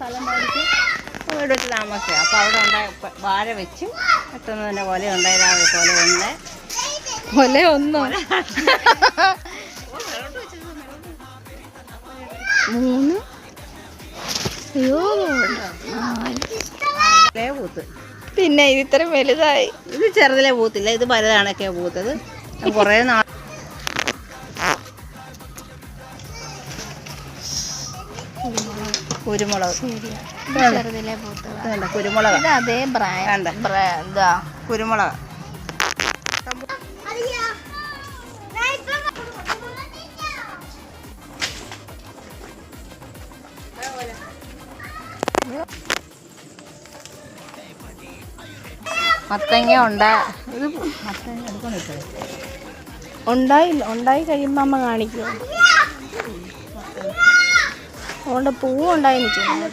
സ്ഥലം മേടിച്ച് വീട് വെച്ച് താമസിക്കുക. അപ്പോൾ അവിടെ ഉണ്ടായ വാഴ വെച്ച് പെട്ടെന്ന് തന്നെ കൊല ഉണ്ടായതാണ്. കൊല ഒന്നോ 3 അയ്യോ 4 പൂത്ത്. പിന്നെ ഇത് ഇത്ര വലുതായി. ഇത് ചെറുതിലെ പൂത്തില്ല, ഇത് വലുതാണൊക്കെ പൂത്തത്. കുറേ നാൾ കുരുമുളക് കുരുമുളക് അതേ ബ്രാൻഡ് ഇതാ കുരുമുളക്. മത്തങ്ങ ഉണ്ടായി കഴിയുമ്പോൾ അമ്മ കാണിക്കുമോ? അതുകൊണ്ട് പൂവുണ്ടായി നിൽക്കുന്നു.